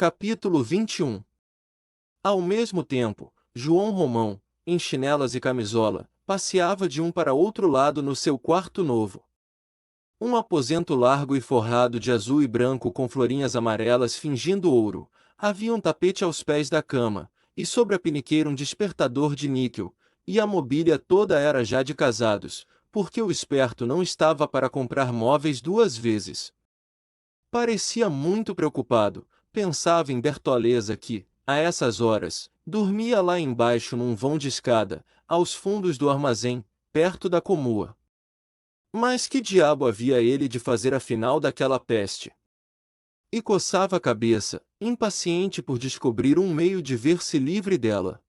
Capítulo 21. Ao mesmo tempo, João Romão, em chinelas e camisola, passeava de um para outro lado no seu quarto novo. Um aposento largo e forrado de azul e branco com florinhas amarelas fingindo ouro, havia um tapete aos pés da cama, e sobre a piniqueira um despertador de níquel, e a mobília toda era já de casados, porque o esperto não estava para comprar móveis duas vezes. Parecia muito preocupado, pensava em Bertoleza que, a essas horas, dormia lá embaixo num vão de escada, aos fundos do armazém, perto da comua. Mas que diabo havia ele de fazer afinal daquela peste? E coçava a cabeça, impaciente por descobrir um meio de ver-se livre dela.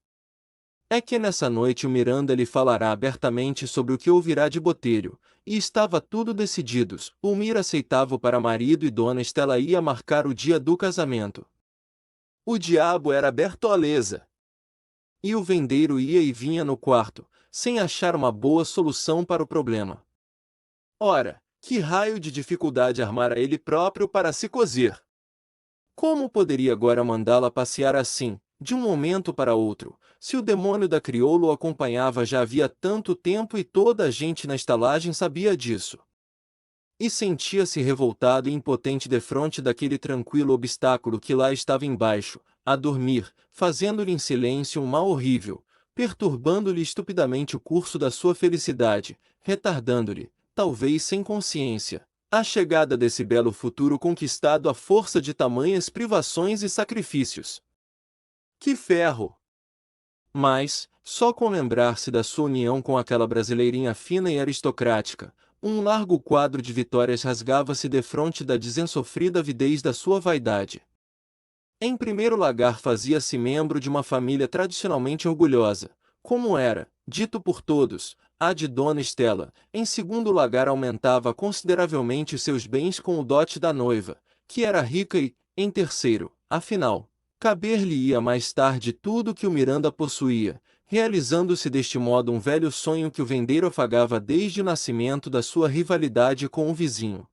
É que nessa noite o Miranda lhe falará abertamente sobre o que ouvirá de Botelho, e estava tudo decididos. O Mir aceitava-o para marido e Dona Estela ia marcar o dia do casamento. O diabo era Bertoleza. E o vendeiro ia e vinha no quarto, sem achar uma boa solução para o problema. Ora, que raio de dificuldade armara ele próprio para se coser? Como poderia agora mandá-la passear assim, de um momento para outro, se o demônio da crioula o acompanhava já havia tanto tempo e toda a gente na estalagem sabia disso? E sentia-se revoltado e impotente defronte daquele tranquilo obstáculo que lá estava embaixo, a dormir, fazendo-lhe em silêncio um mal horrível, perturbando-lhe estupidamente o curso da sua felicidade, retardando-lhe, talvez sem consciência, a chegada desse belo futuro conquistado à força de tamanhas privações e sacrifícios. Que ferro! Mas, só com lembrar-se da sua união com aquela brasileirinha fina e aristocrática, um largo quadro de vitórias rasgava-se defronte da desensofrida avidez da sua vaidade. Em primeiro lugar fazia-se membro de uma família tradicionalmente orgulhosa, como era, dito por todos, a de Dona Estela. Em segundo lugar aumentava consideravelmente seus bens com o dote da noiva, que era rica e, em terceiro, afinal, caber-lhe-ia mais tarde tudo que o Miranda possuía, realizando-se deste modo um velho sonho que o vendeiro afagava desde o nascimento da sua rivalidade com o vizinho.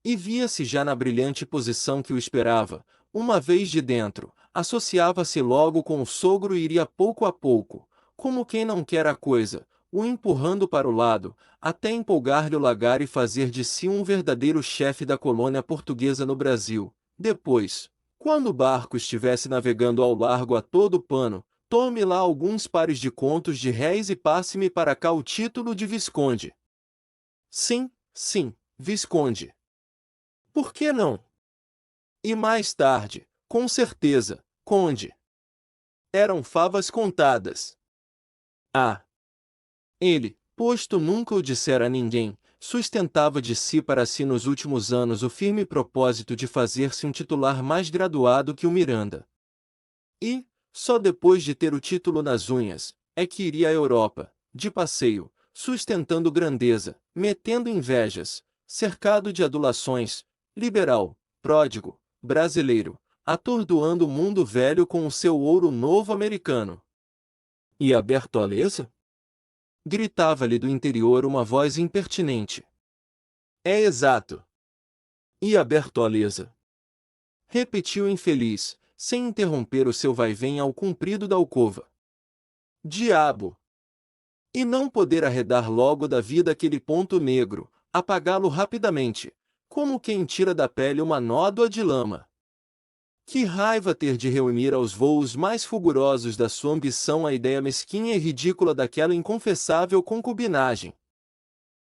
E via-se já na brilhante posição que o esperava. Uma vez de dentro, associava-se logo com o sogro e iria pouco a pouco, como quem não quer a coisa, o empurrando para o lado, até empolgar-lhe o lagar e fazer de si um verdadeiro chefe da colônia portuguesa no Brasil. Depois, quando o barco estivesse navegando ao largo a todo pano, tome lá alguns pares de contos de réis e passe-me para cá o título de Visconde. Sim, sim, Visconde. Por que não? E mais tarde, com certeza, Conde. Eram favas contadas. Ah! Ele, posto nunca o dissera a ninguém, sustentava de si para si nos últimos anos o firme propósito de fazer-se um titular mais graduado que o Miranda. E, só depois de ter o título nas unhas, é que iria à Europa, de passeio, sustentando grandeza, metendo invejas, cercado de adulações, liberal, pródigo, brasileiro, atordoando o mundo velho com o seu ouro novo americano. E a Bertoleza? Gritava-lhe do interior uma voz impertinente. É exato. E a Bertoleza? Repetiu o infeliz, sem interromper o seu vai-vem ao comprido da alcova. Diabo! E não poder arredar logo da vida aquele ponto negro, apagá-lo rapidamente, como quem tira da pele uma nódoa de lama. Que raiva ter de reunir aos voos mais fulgurosos da sua ambição a ideia mesquinha e ridícula daquela inconfessável concubinagem.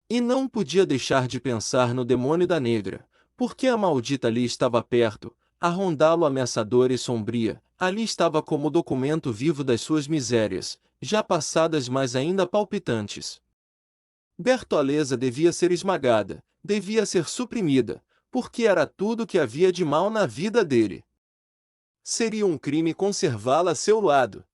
E não podia deixar de pensar no demônio da negra, porque a maldita ali estava perto, a rondá-lo ameaçadora e sombria, ali estava como documento vivo das suas misérias, já passadas mas ainda palpitantes. Bertoleza devia ser esmagada, devia ser suprimida, porque era tudo o que havia de mal na vida dele. Seria um crime conservá-la a seu lado.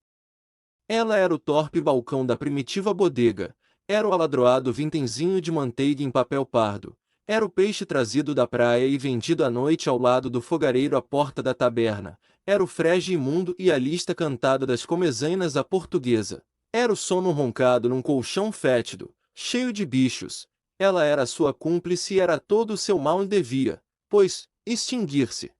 Ela era o torpe balcão da primitiva bodega, era o aladroado vintenzinho de manteiga em papel pardo, era o peixe trazido da praia e vendido à noite ao lado do fogareiro à porta da taberna, era o frege imundo e a lista cantada das comezainas à portuguesa, era o sono roncado num colchão fétido, cheio de bichos. Ela era sua cúmplice e era todo o seu mal e devia, pois, extinguir-se.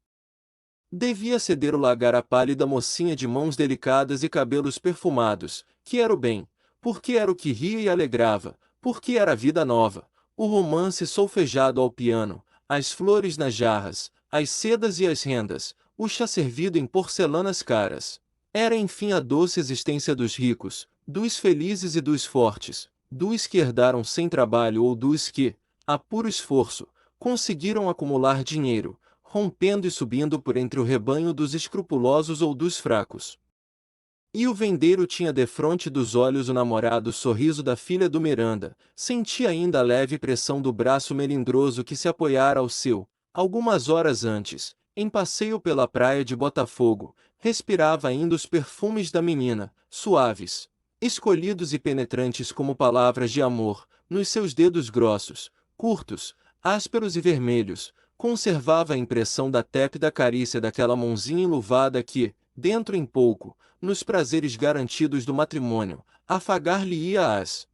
Devia ceder o lagar à pálida mocinha de mãos delicadas e cabelos perfumados, que era o bem, porque era o que ria e alegrava, porque era a vida nova, o romance solfejado ao piano, as flores nas jarras, as sedas e as rendas, o chá servido em porcelanas caras. Era enfim a doce existência dos ricos, dos felizes e dos fortes, dos que herdaram sem trabalho ou dos que, a puro esforço, conseguiram acumular dinheiro, rompendo e subindo por entre o rebanho dos escrupulosos ou dos fracos. E o vendeiro tinha defronte dos olhos o namorado sorriso da filha do Miranda, sentia ainda a leve pressão do braço melindroso que se apoiara ao seu, algumas horas antes, em passeio pela praia de Botafogo, respirava ainda os perfumes da menina, suaves, escolhidos e penetrantes como palavras de amor, nos seus dedos grossos, curtos, ásperos e vermelhos, conservava a impressão da tépida carícia daquela mãozinha enluvada que, dentro em pouco, nos prazeres garantidos do matrimônio, afagar-lhe-ia as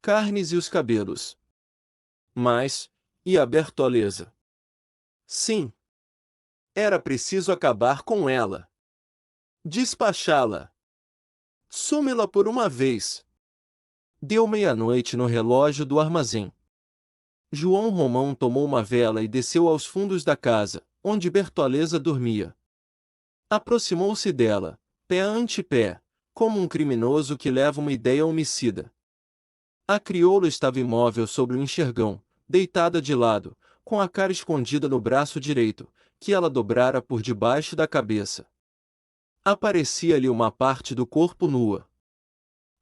carnes e os cabelos. Mas, e a Bertoleza? Sim. Era preciso acabar com ela. Despachá-la. Sume-la por uma vez. Deu meia-noite no relógio do armazém. João Romão tomou uma vela e desceu aos fundos da casa, onde Bertoleza dormia. Aproximou-se dela, pé ante pé, como um criminoso que leva uma ideia homicida. A crioula estava imóvel sobre o enxergão, deitada de lado, com a cara escondida no braço direito, que ela dobrara por debaixo da cabeça. Aparecia-lhe uma parte do corpo nua.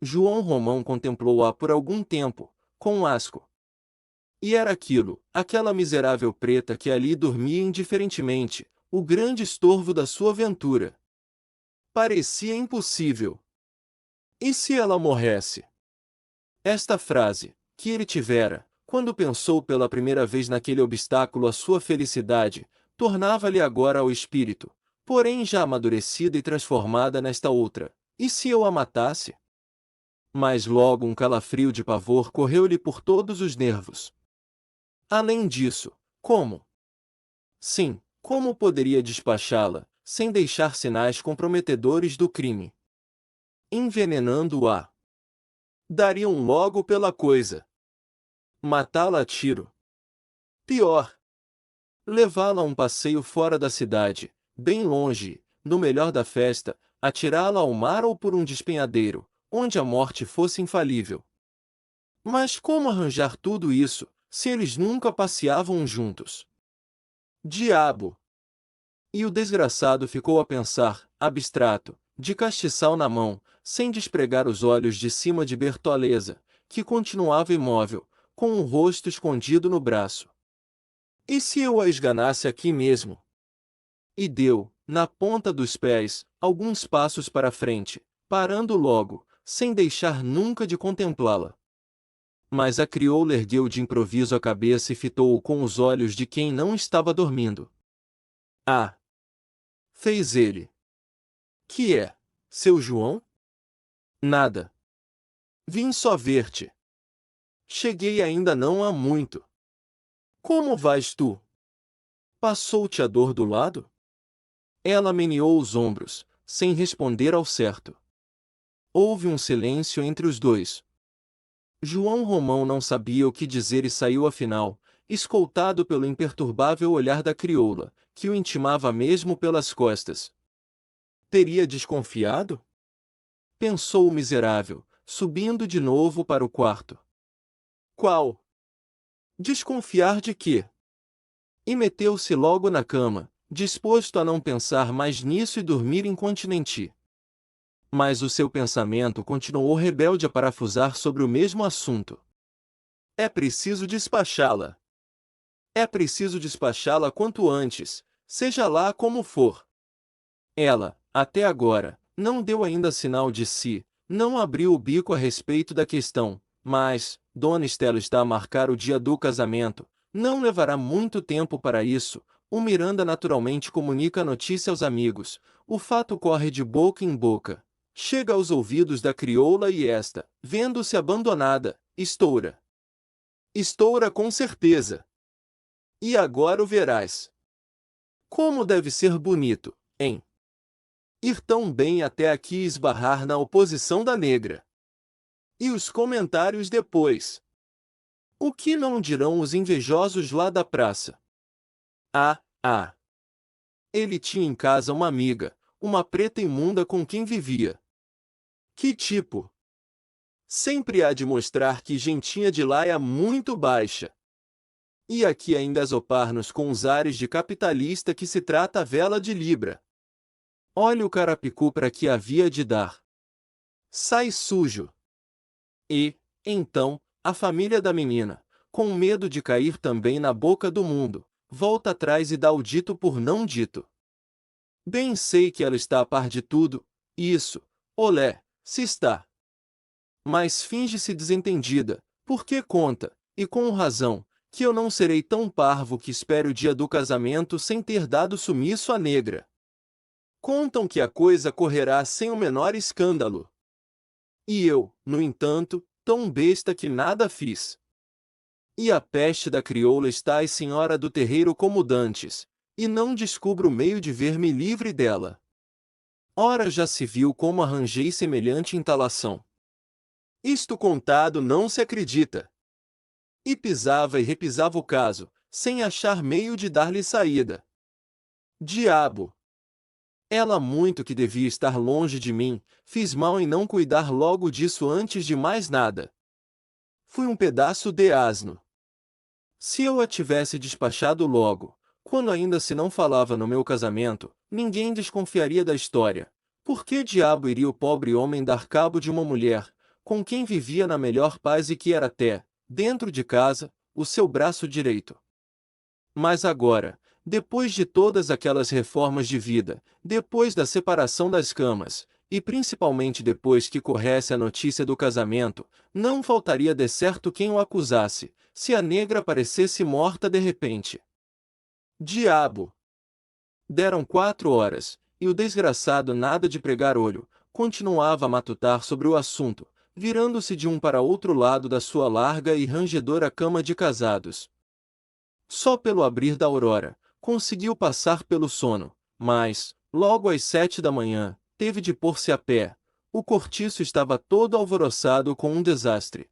João Romão contemplou-a por algum tempo, com asco. E era aquela miserável preta que ali dormia indiferentemente, o grande estorvo da sua ventura. Parecia impossível. E se ela morresse? Esta frase, que ele tivera, quando pensou pela primeira vez naquele obstáculo à sua felicidade, tornava-lhe agora ao espírito, porém já amadurecida e transformada nesta outra. E se eu a matasse? Mas logo um calafrio de pavor correu-lhe por todos os nervos. Além disso, como? Sim, como poderia despachá-la, sem deixar sinais comprometedores do crime? Envenenando-a. Dariam logo pela coisa. Matá-la a tiro. Pior. Levá-la a um passeio fora da cidade, bem longe, no melhor da festa, atirá-la ao mar ou por um despenhadeiro, onde a morte fosse infalível. Mas como arranjar tudo isso, se eles nunca passeavam juntos? Diabo! E o desgraçado ficou a pensar, abstrato, de castiçal na mão, sem despregar os olhos de cima de Bertoleza, que continuava imóvel, com o rosto escondido no braço. E se eu a esganasse aqui mesmo? E deu, na ponta dos pés, alguns passos para frente, parando logo, sem deixar nunca de contemplá-la. Mas a crioula ergueu de improviso a cabeça e fitou-o com os olhos de quem não estava dormindo. Ah! Fez ele. Que é, seu João? Nada. Vim só ver-te. Cheguei ainda não há muito. Como vais tu? Passou-te a dor do lado? Ela meneou os ombros, sem responder ao certo. Houve um silêncio entre os dois. João Romão não sabia o que dizer e saiu afinal, escoltado pelo imperturbável olhar da crioula, que o intimava mesmo pelas costas. Teria desconfiado? Pensou o miserável, subindo de novo para o quarto. Qual? Desconfiar de quê? E meteu-se logo na cama, disposto a não pensar mais nisso e dormir incontinenti. Mas o seu pensamento continuou rebelde a parafusar sobre o mesmo assunto. É preciso despachá-la. É preciso despachá-la quanto antes, seja lá como for. Ela, até agora, não deu ainda sinal de si, não abriu o bico a respeito da questão, mas, Dona Estela está a marcar o dia do casamento, não levará muito tempo para isso, o Miranda naturalmente comunica a notícia aos amigos, o fato corre de boca em boca. Chega aos ouvidos da crioula e esta, vendo-se abandonada, estoura. Estoura com certeza. E agora o verás. Como deve ser bonito, hein? Ir tão bem até aqui e esbarrar na oposição da negra. E os comentários depois? O que não dirão os invejosos lá da praça? Ah! Ele tinha em casa uma amiga, uma preta imunda com quem vivia. Que tipo? Sempre há de mostrar que gentinha de lá é muito baixa. E aqui ainda azopar-nos com os ares de capitalista que se trata a vela de libra. Olha o carapicu para que havia de dar. Sai sujo. E, então, a família da menina, com medo de cair também na boca do mundo, volta atrás e dá o dito por não dito. Bem sei que ela está a par de tudo, isso, olé, se está. Mas finge-se desentendida, porque conta, e com razão, que eu não serei tão parvo que espere o dia do casamento sem ter dado sumiço à negra. Contam que a coisa correrá sem o menor escândalo. E eu, no entanto, tão besta que nada fiz. E a peste da crioula está a senhora do terreiro como dantes, e não descubro o meio de ver-me livre dela. Ora já se viu como arranjei semelhante entalação. Isto contado não se acredita. E pisava e repisava o caso, sem achar meio de dar-lhe saída. Diabo! Ela muito que devia estar longe de mim, fiz mal em não cuidar logo disso antes de mais nada. Fui um pedaço de asno. Se eu a tivesse despachado logo, quando ainda se não falava no meu casamento, ninguém desconfiaria da história. Por que diabo iria o pobre homem dar cabo de uma mulher, com quem vivia na melhor paz e que era até, dentro de casa, o seu braço direito? Mas agora, depois de todas aquelas reformas de vida, depois da separação das camas, e principalmente depois que corresse a notícia do casamento, não faltaria de certo quem o acusasse, se a negra aparecesse morta de repente. Diabo! Deram 4 horas, e o desgraçado nada de pregar olho, continuava a matutar sobre o assunto, virando-se de um para outro lado da sua larga e rangedora cama de casados. Só pelo abrir da aurora, conseguiu passar pelo sono, mas, logo às 7 da manhã, teve de pôr-se a pé. O cortiço estava todo alvoroçado com um desastre.